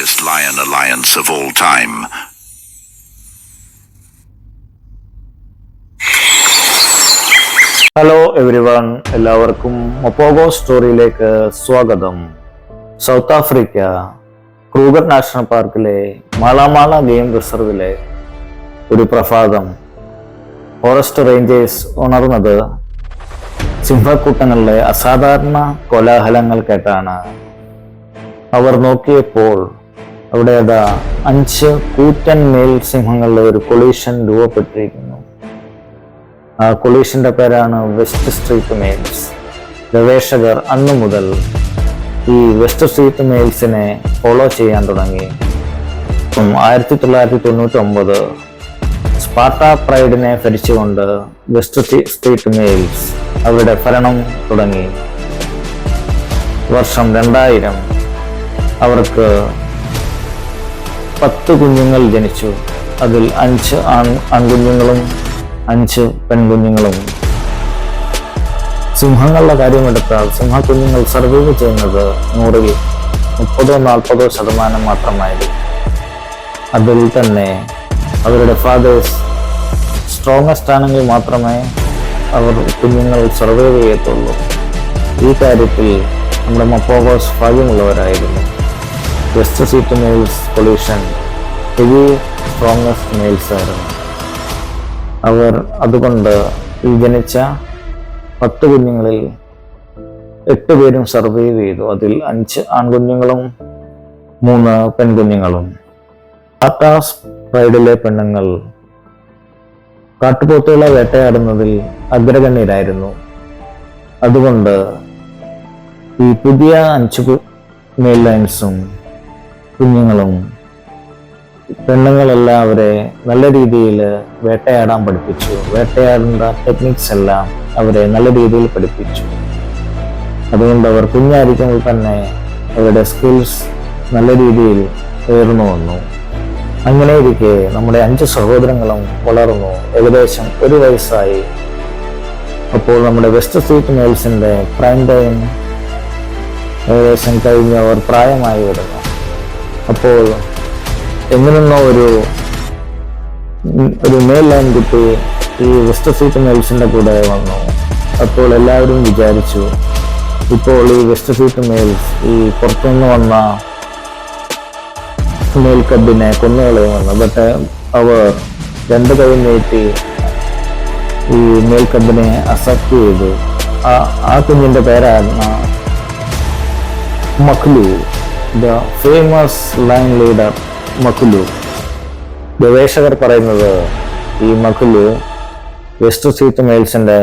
strongest lion alliance of all time. Hello everyone, എല്ലാവർക്കും മൊപ്പോഗോ സ്റ്റോറിയിലേക്ക് സ്വാഗതം. South Africa Kruger national പാർക്കിലെ മാളാമാള game റിസർവിലെ ഒരു പ്രഭാതം ഫോറസ്റ്റ് റേഞ്ചേഴ്സ് ഉണർന്നത് സിംഹക്കൂട്ടങ്ങളിലെ അസാധാരണ കോലാഹലങ്ങൾ കേട്ടാണ്. അവർ നോക്കിയപ്പോൾ അവിടെ 5 കൂറ്റൻ മേൽ സിംഹങ്ങളുടെ ഒരു കൊളീഷൻ രൂപപ്പെട്ടിരിക്കുന്നു. ആ കൊളീഷന്റെ പേരാണ് വെസ്റ്റ് സ്ട്രീറ്റ് മെയിൽസ്. ഗവേഷകർ അന്നു മുതൽ ഈ വെസ്റ്റ് സ്ട്രീറ്റ് മെയിൽസിനെ ഫോളോ ചെയ്യാൻ തുടങ്ങി. 1999 സ്പാർട്ട പ്രൈഡിനെ ഭരിച്ചുകൊണ്ട് വെസ്റ്റ് സ്ട്രീറ്റ് മെയിൽസ് അവരുടെ ഭരണം തുടങ്ങി. വർഷം 2000 അവർക്ക് 10 കുഞ്ഞുങ്ങൾ ജനിച്ചു. അതിൽ 5 ആൺകുഞ്ഞുങ്ങളും 5 പെൺകുഞ്ഞുങ്ങളും. സിംഹങ്ങളുടെ കാര്യമെടുത്താൽ സിംഹക്കുഞ്ഞുങ്ങൾ സർവൈവ് ചെയ്യുന്നത് 100-ൽ 30-40% മാത്രമായിരുന്നു. അതിൽ തന്നെ അവരുടെ ഫാദേഴ്സ് സ്ട്രോങ്ങസ്റ്റ് ആണെങ്കിൽ മാത്രമേ അവർ കുഞ്ഞുങ്ങൾ സർവൈവ് ചെയ്യത്തുള്ളൂ. ഈ കാര്യത്തിൽ നമ്മുടെ മൊപ്പോഗോസ് ഭാഗ്യമുള്ളവരായിരുന്നു. West street males coalition heavy strongest males ആയിരുന്നു. അവർ അതുകൊണ്ട് ഈ ജനിച്ച 10 കുഞ്ഞുങ്ങളിൽ 8 പേരും സർവൈവ് ചെയ്തു. അതിൽ 5 ആൺകുഞ്ഞുങ്ങളും 3 പെൺകുഞ്ഞുങ്ങളും. സ്പാർട്ടാസ് പ്രൈഡിലെ പെണ്ണുങ്ങൾ കാട്ടുപോത്തുകളെ വേട്ടയാടുന്നതിൽ അഗ്രഗണ്യരായിരുന്നു. അതുകൊണ്ട് ഈ പുതിയ 5 മെയിൽ ലൈൻസും കുഞ്ഞുങ്ങളും പെണ്ണുങ്ങളെല്ലാം അവരെ നല്ല രീതിയിൽ വേട്ടയാടാൻ പഠിപ്പിച്ചു. വേട്ടയാടേണ്ട ടെക്നിക്സ് എല്ലാം അവരെ നല്ല രീതിയിൽ പഠിപ്പിച്ചു. അതുകൊണ്ട് അവർ കുഞ്ഞായിരിക്കുമ്പോൾ തന്നെ അവരുടെ സ്കിൽസ് നല്ല രീതിയിൽ ഉയർന്നു വന്നു. അങ്ങനെ ഇരിക്കെ നമ്മുടെ 5 സഹോദരങ്ങളും വളർന്നു. ഏകദേശം 1 വയസ്സായി. അപ്പോൾ നമ്മുടെ വെസ്റ്റ് സ്ട്രീറ്റ് മെയിൽസിന്റെ പ്രൈം ടൈം ഏകദേശം കഴിഞ്ഞ് അവർ പ്രായമായി വരുന്നു. അപ്പോൾ എങ്ങനെന്നോ ഒരു മെയിൽ ലൈൻ കുട്ടി ഈ വെസ്റ്റ് സ്ട്രീറ്റ് മെയിൽസിന്റെ കൂടെ വന്നു. അപ്പോൾ എല്ലാവരും വിചാരിച്ചു ഇപ്പോൾ ഈ വെസ്റ്റ് സ്ട്രീറ്റ് മെയിൽസ് ഈ പുറത്തുനിന്ന് വന്ന മെയിൽ കബിനെ കൊന്നുകളയുമെന്ന്. ബട്ട് അവർ 2 കൈ നീട്ടി ഈ മെയിൽ കബിനെ അസപ്റ്റ് ചെയ്തു. ആ കുഞ്ഞിന്റെ പേരാണ് മക്ലു, ദ ഫേമസ് ലൈൻ ലീഡർ മക്ലു. ഗവേഷകർ പറയുന്നത് ഈ മക്ലു വെസ്റ്റ് സ്ട്രീറ്റ് മെയിൽസിന്റെ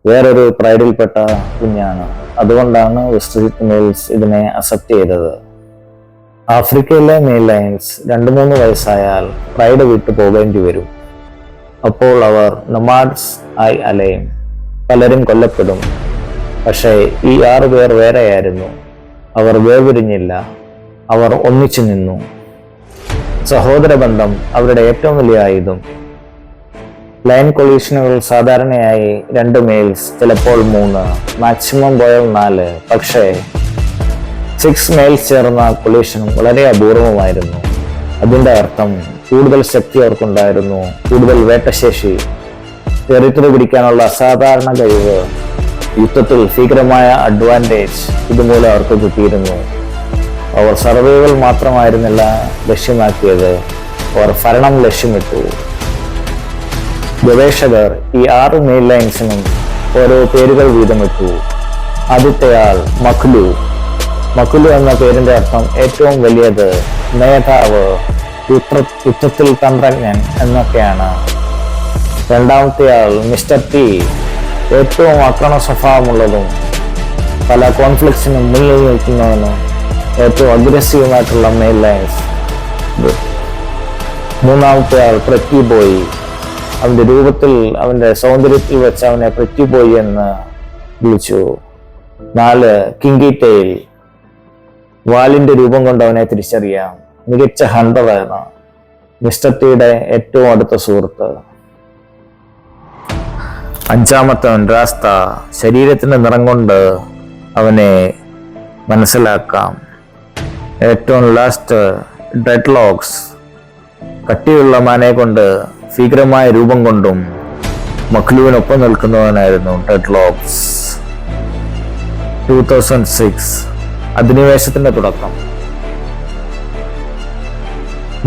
വേറൊരു പ്രൈഡിൽപ്പെട്ട കുഞ്ഞാണ്. അതുകൊണ്ടാണ് വെസ്റ്റ് സ്ട്രീറ്റ് മെയിൽസ് ഇതിനെ അക്സെപ്റ്റ് ചെയ്തത്. ആഫ്രിക്കയിലെ മെയിൽ ലൈൻസ് 2-3 വയസ്സായാൽ പ്രൈഡ് വിട്ടു പോകേണ്ടി വരും. അപ്പോൾ അവർ നൊമാഡ്സ് ആയി അലയും. പലരും കൊല്ലപ്പെടും. പക്ഷേ ഈ 6 പേർ വേറെയായിരുന്നു. അവർ വേർപിരിഞ്ഞില്ല. അവർ ഒന്നിച്ചു നിന്നു. സഹോദര ബന്ധം അവരുടെ ഏറ്റവും വലിയ ആയുധം. ലൈൻ കൊളീഷനുകൾ സാധാരണയായി 2 മെയിൽസ്, ചിലപ്പോൾ 3, മാക്സിമം പോയാൽ 4. പക്ഷേ 6 മെയിൽസ് ചേർന്ന കൊളീഷനും വളരെ അപൂർവമായിരുന്നു. അതിൻ്റെ അർത്ഥം കൂടുതൽ ശക്തി അവർക്കുണ്ടായിരുന്നു, കൂടുതൽ വേട്ടശേഷി, ടെറിട്ടറി പിടിക്കാനുള്ള അസാധാരണ കഴിവ്, യുദ്ധത്തിൽ ഭീകരമായ അഡ്വാൻറ്റേജ് ഇതുമൂലം അവർക്ക് കിട്ടിയിരുന്നു. അവർ സർവൈവൽ മാത്രമായിരുന്നില്ല ലക്ഷ്യമാക്കിയത്, അവർ ഭരണം ലക്ഷ്യമിട്ടു. ഗവേഷകർ ഈ 6 മെയിൽ ലൈൻസിനും ഓരോ പേരുകൾ വീതമിട്ടു. ആദ്യത്തെയാൾ മക്ലു. മക്ലു എന്ന പേരിന്റെ അർത്ഥം ഏറ്റവും വലിയത്, നേതാവ്, യുദ്ധത്തിൽ തന്ത്രജ്ഞൻ എന്നൊക്കെയാണ്. രണ്ടാമത്തെയാൾ മിസ്റ്റർ ടി. ഏറ്റവും ആക്രമണ സ്വഭാവമുള്ളതും പല കോൺഫ്ലിക്ട്സിനും മുന്നിൽ നിൽക്കുന്നവനും ഏറ്റവും അഗ്രസീവുമായിട്ടുള്ള മെയിൽ ലൈൻസ്. 3-ാമത്തെയാൾ പ്രെറ്റി ബോയ്. അവന്റെ രൂപത്തിൽ, അവന്റെ സൗന്ദര്യത്തിൽ വെച്ച് അവനെ പ്രെറ്റി ബോയ് എന്ന് വിളിച്ചു. 4 കിങ്കി ടെയിൽ. വാലിന്റെ രൂപം കൊണ്ട് അവനെ തിരിച്ചറിയാം. മികച്ച ഹണ്ടറാണ്. മിസ്റ്റർ ടിയുടെ ഏറ്റവും അടുത്ത സുഹൃത്ത്. 5-ാമത്തവൻ രാസ്ത. ശരീരത്തിന്റെ നിറം കൊണ്ട് അവനെ മനസ്സിലാക്കാം. ഏറ്റവും ലാസ്റ്റ് ഡെഡ്ലോക്സ്, കട്ടിയുള്ള മാനെ കൊണ്ട് ഭീകരമായ രൂപം കൊണ്ടും മക്ലുവിനൊപ്പം നിൽക്കുന്നവനായിരുന്നു ഡെഡ്ലോക്സ്. 2006 അധിനിവേശത്തിന്റെ തുടക്കം.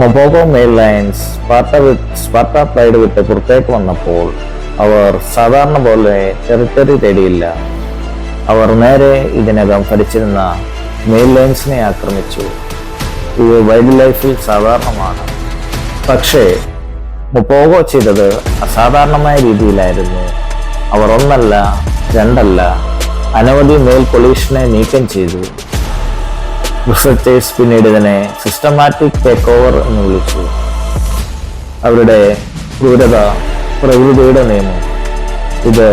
മൊപോഗോ മെയിൽ ലയൻസ് സ്പാർട്ട പ്രൈഡ് വിട്ട് പുറത്തേക്ക് വന്നപ്പോൾ അവർ സാധാരണ പോലെ ടെറിട്ടറി തേടിയില്ല. അവർ നേരെ ഇതിനകം ഭരിച്ചിരുന്ന മെയിൽ ലൈൻസിനെ ആക്രമിച്ചു. ഇത് വൈൽഡ് ലൈഫിൽ സാധാരണമാണ്. പക്ഷേ മൊപോഗോ ചെയ്തത് അസാധാരണമായ രീതിയിലായിരുന്നു. അവർ ഒന്നല്ല രണ്ടല്ല അനവധി മെയിൽ പൊല്യൂഷനെ നീക്കം ചെയ്തു. റിസർച്ചേഴ്സ് പിന്നീട് ഇതിനെ സിസ്റ്റമാറ്റിക് ടേക്ക് ഓവർ എന്ന് വിളിച്ചു. അവരുടെ ക്രൂരത പ്രകൃതിയുടെ നിയമം. ഇത്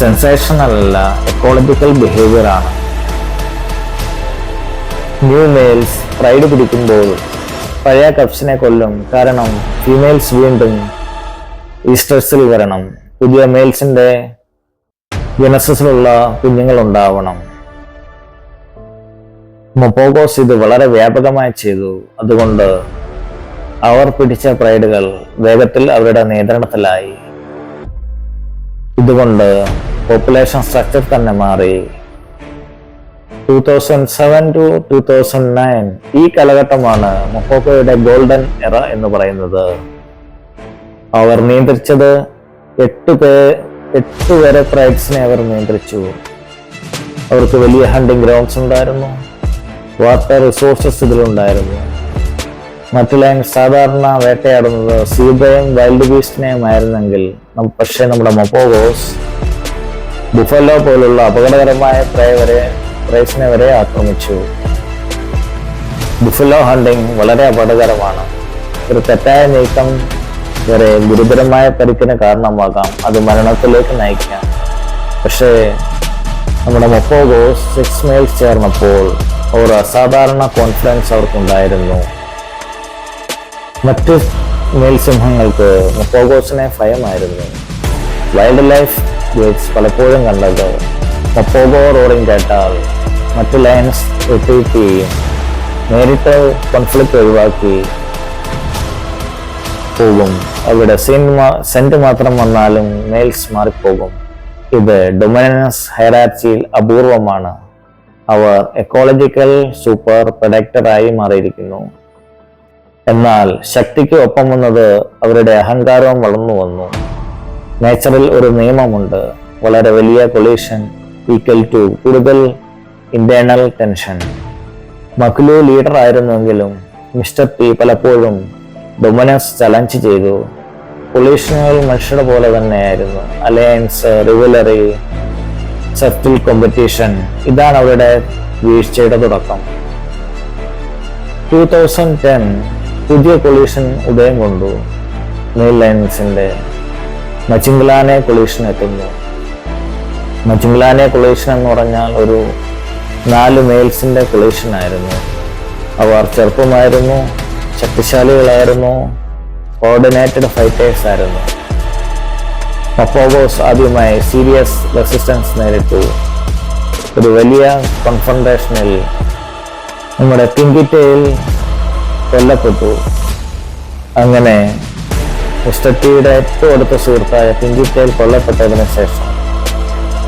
സെൻസേഷണൽ അല്ല, എക്കോളജിക്കൽ ബിഹേവിയർ ആണ്. ന്യൂ മെയിൽസ് പ്രൈഡ് പിടിക്കുമ്പോൾ പഴയ കപ്സിനെ കൊല്ലും. കാരണം ഫീമെയിൽസ് വീണ്ടും ഈ സ്ട്രെസ്സിൽ വരണം. പുതിയ മെയിൽസിന്റെ ജനസിലുള്ള കുഞ്ഞുങ്ങൾ ഉണ്ടാവണം. മൊപോഗോസ് ഇത് വളരെ വ്യാപകമായി ചെയ്തു. അതുകൊണ്ട് അവർ പിടിച്ച പ്രൈഡുകൾ വേഗത്തിൽ അവരുടെ നിയന്ത്രണത്തിലായി. ഇതുകൊണ്ട് പോപ്പുലേഷൻ സ്ട്രക്ചർ തന്നെ മാറി. 2007 to 2009 ഈ കാലഘട്ടമാണ് മൊപോഗോയുടെ ഗോൾഡൻ എറ എന്ന് പറയുന്നത്. അവർ നിയന്ത്രിച്ചത് 8 വരെ പ്രൈഡ്സിനെ അവർ നിയന്ത്രിച്ചു. അവർക്ക് വലിയ ഹണ്ടിങ് ഗ്രൗണ്ട്സ് ഉണ്ടായിരുന്നു. വാട്ടർ റിസോഴ്സസ് ഇതിലുണ്ടായിരുന്നു. മറ്റു ലൈൻ സാധാരണ വേട്ടയാടുന്നത് സീബ്രയും വൈൽഡ് ബീസ്റ്റിനെയും ആയിരുന്നെങ്കിൽ പക്ഷേ നമ്മുടെ മൊപോഗോസ് ബുഫലോ പോലുള്ള അപകടകരമായ പ്രൈസിനെ വരെ ആക്രമിച്ചു. ബുഫലോ ഹണ്ടിങ് വളരെ അപകടകരമാണ്. ഒരു തെറ്റായ നീക്കം വരെ ഗുരുതരമായ പരിക്കിന് കാരണമാകാം. അത് മരണത്തിലേക്ക് നയിക്കാം. പക്ഷേ നമ്മുടെ മൊപോഗോസ് 6 മെയിൽസ് ചേർന്നപ്പോൾ ഒരു അസാധാരണ കോൺഫിഡൻസ് അവർക്കുണ്ടായിരുന്നു. മറ്റ് മെയിൽ സിംഹങ്ങൾക്ക് മൊപോഗോസിനെ ഭയമായിരുന്നു. വൈൽഡ് ലൈഫ് ഗൈഡ്സ് പലപ്പോഴും കണ്ടത് മൊപോഗോ റോറിംഗ് കേട്ടാൽ മറ്റു ലയൻസ് റിട്രീറ്റ് ചെയ്യും. നേരിട്ട് കോൺഫ്ലിക്റ്റ് ഒഴിവാക്കി പോകും. അവിടെ സെന്റ് മാത്രം വന്നാലും മെയിൽസ് മാറിപ്പോകും. ഇത് ഡൊമിനൻസ് ഹൈറാർക്കിയിൽ അപൂർവമാണ്. അവർ എക്കോളജിക്കൽ സൂപ്പർ പ്രൊഡക്ടറായി മാറിയിരിക്കുന്നു. എന്നാൽ ശക്തിക്ക് ഒപ്പം വന്നത് അവരുടെ അഹങ്കാരവും വളർന്നു വന്നു. നേച്ചറിൽ ഒരു നിയമമുണ്ട്. വളരെ വലിയ കൊളീഷൻ ഈക്വൽ ടു കൂടുതൽ ഇന്റേണൽ ടെൻഷൻ. മക്ലു ലീഡർ ആയിരുന്നുവെങ്കിലും മിസ്റ്റർ ടി പലപ്പോഴും ഡൊമിനൻസ് ചലഞ്ച് ചെയ്തു. കൊളീഷനുകൾ മനുഷ്യരുടെ പോലെ തന്നെയായിരുന്നു. അലയൻസ്, റിവലറി, സബ്റ്റിൽ കോമ്പറ്റീഷൻ, ഇതാണ് അവരുടെ വീഴ്ചയുടെ തുടക്കം. 2010 പുതിയ കൊളീഷൻ ഉദയം കൊണ്ടു. മെയിൽ ലൈൻസിന്റെ മച്ചിംഗ്ലാനെ കൊളീഷൻ എത്തുന്നു. മച്ചിംഗ്ലാനെ കൊളീഷൻ എന്ന് പറഞ്ഞാൽ ഒരു 4 മെയിൽസിന്റെ കൊളീഷൻ ആയിരുന്നു. അവർ ചെറുപ്പമായിരുന്നു, ശക്തിശാലികളായിരുന്നു, കോർഡിനേറ്റഡ് ഫൈറ്റേഴ്സ് ആയിരുന്നു. മൊപോഗോസ് ആദ്യമായി സീരിയസ് റെസിസ്റ്റൻസ് നേരിട്ടു. ഒരു വലിയ കോൺഫ്രണ്ടേഷനിൽ നമ്മുടെ പിങ്കിറ്റയിൽ കൊല്ലപ്പെട്ടു. അങ്ങനെ മിസ്റ്റർ ടിയുടെ ഏറ്റവും അടുത്ത സുഹൃത്തായ പിങ്കിറ്റയിൽ കൊല്ലപ്പെട്ടതിന് ശേഷം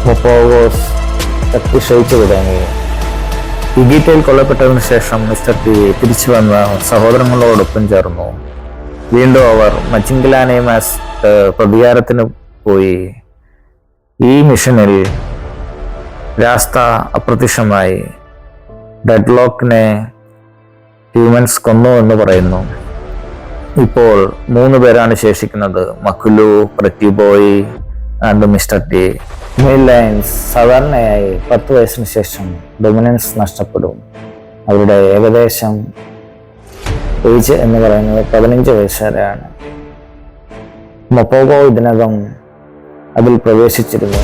മൊപോഗോസ് ശക്തി ക്ഷയിച്ചു തുടങ്ങി. പിങ്കിറ്റയിൽ കൊല്ലപ്പെട്ടതിന് ശേഷം മിസ്റ്റർ ടി തിരിച്ചു വന്ന സഹോദരങ്ങളോടൊപ്പം ചേർന്നു. വീണ്ടും അവർ മച്ചിംഗ്ലാനെയുമായി പ്രതികാരത്തിന് പോയി. ഈ മിഷനിൽ രാസ്ത അപ്രത്യക്ഷമായി. ഡെഡ്ലോക്കിനെ ഹ്യൂമൻസ് കൊന്നു എന്ന് പറയുന്നു. ഇപ്പോൾ 3 പേരാണ് ശേഷിക്കുന്നത്: Makhulu, pretty boy and Mr T. Male lions സാധാരണയായി 10 വയസ്സിന് ശേഷം ഡൊമിനൻസ് നഷ്ടപ്പെടും. അവരുടെ ഏകദേശം ഏജ് എന്ന് പറയുന്നത് 15 വയസ്സ് വരെയാണ്. മൊപോഗോ ഇതിനകം അതിൽ പ്രവേശിച്ചിരുന്നു.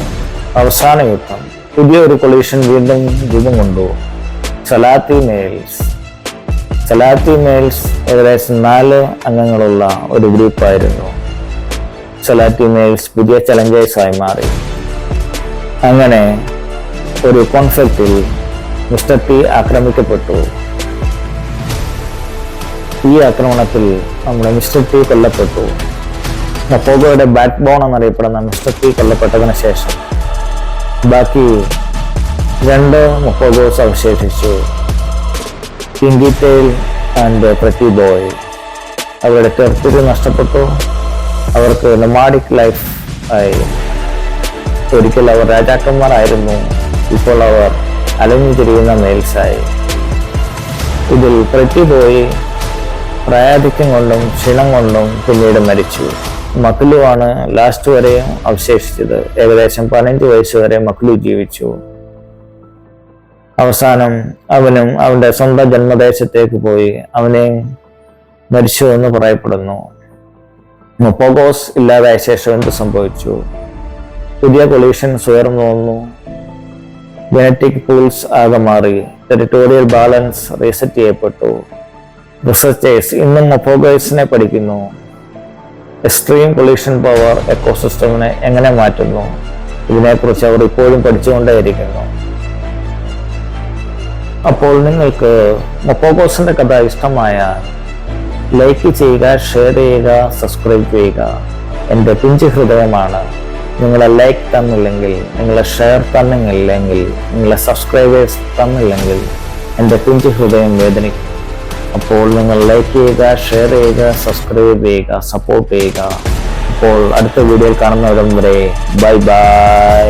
അവസാന യുദ്ധം. പുതിയൊരു കൊളീഷൻ വീണ്ടും രൂപം കൊണ്ടു. സലാത്തി മെയിൽസ് ഏകദേശം 4 അംഗങ്ങളുള്ള ഒരു ഗ്രൂപ്പായിരുന്നു. സലാത്തി മെയിൽസ് പുതിയ ചലഞ്ചേഴ്സായി മാറി. അങ്ങനെ ഒരു കോൺഫ്ലിക്റ്റിൽ മിസ്റ്റർ ടി ആക്രമിക്കപ്പെട്ടു. ഈ ആക്രമണത്തിൽ നമ്മുടെ മിസ്റ്റർ ടി കൊല്ലപ്പെട്ടു. മൊപ്പോഗോയുടെ ബാക്ക് ബോൺ എന്നറിയപ്പെടുന്ന മിസ്റ്റർ ടി കൊല്ലപ്പെട്ടതിന് ശേഷം ബാക്കി 2 മൊപ്പോഗോസ് അവശേഷിച്ചു. Pinky tail and pretty boy. അവരുടെ ടെറിട്ടറി നഷ്ടപ്പെട്ടു. അവർക്ക് നൊമാഡിക് ലൈഫ് ആയി. ഒരിക്കൽ അവർ രാജാക്കന്മാരായിരുന്നു, ഇപ്പോൾ അവർ അലഞ്ഞു തിരിയുന്ന മെയിൽസായി. ഇതിൽ പ്രെറ്റി ബോയ് പ്രായാധിക്യം കൊണ്ടും ക്ഷീണം കൊണ്ടും പിന്നീട് മരിച്ചു. മക്ലുവാണ് ലാസ്റ്റ് വരെയും അവശേഷിച്ചത്. ഏകദേശം 15 വയസ്സ് വരെ മക്ലു ജീവിച്ചു. അവസാനം അവനും അവന്റെ സ്വന്തം ജന്മദേശത്തേക്ക് പോയി. അവനെയും മരിച്ചു എന്ന് പറയപ്പെടുന്നു. മൊപ്പോഗോസ് ഇല്ലാതായ ശേഷം എന്ത് സംഭവിച്ചു? പുതിയ കൊളീഷൻസ് ഉയർന്നു വന്നു. ജനറ്റിക് പൂൾസ് ആകെ മാറി. ടെറിട്ടോറിയൽ ബാലൻസ് റീസെറ്റ് ചെയ്യപ്പെട്ടു. റിസർച്ചേഴ്സ് ഇന്നും മൊപ്പോഗോസിനെ പഠിക്കുന്നു. എക്സ്ട്രീം കൊളീഷൻ പവർ എക്കോസിസ്റ്റമിനെ എങ്ങനെ മാറ്റുന്നു? ഇതിനെക്കുറിച്ച് അവർ ഇപ്പോഴും പഠിച്ചുകൊണ്ടേയിരിക്കുന്നു. അപ്പോൾ നിങ്ങൾക്ക് മൊപ്പോഗോസിന്റെ കഥ ഇഷ്ടമായാൽ ലൈക്ക് ചെയ്യുക, ഷെയർ ചെയ്യുക, സബ്സ്ക്രൈബ് ചെയ്യുക. എൻ്റെ പിഞ്ച് ഹൃദയമാണ്. നിങ്ങളെ ലൈക്ക് തന്നില്ലെങ്കിൽ, നിങ്ങളെ ഷെയർ തന്നില്ലെങ്കിൽ, നിങ്ങളെ സബ്സ്ക്രൈബേഴ്സ് തന്നില്ലെങ്കിൽ എൻ്റെ പിഞ്ച് ഹൃദയം വേദനിക്കും. അപ്പോൾ നിങ്ങൾ ലൈക്ക് ചെയ്യുക, ഷെയർ ചെയ്യുക, സബ്സ്ക്രൈബ് ചെയ്യുക, സപ്പോർട്ട് ചെയ്യുക. അപ്പോൾ അടുത്ത വീഡിയോയിൽ കാണുന്നവിടം വരെ ബൈ ബൈ.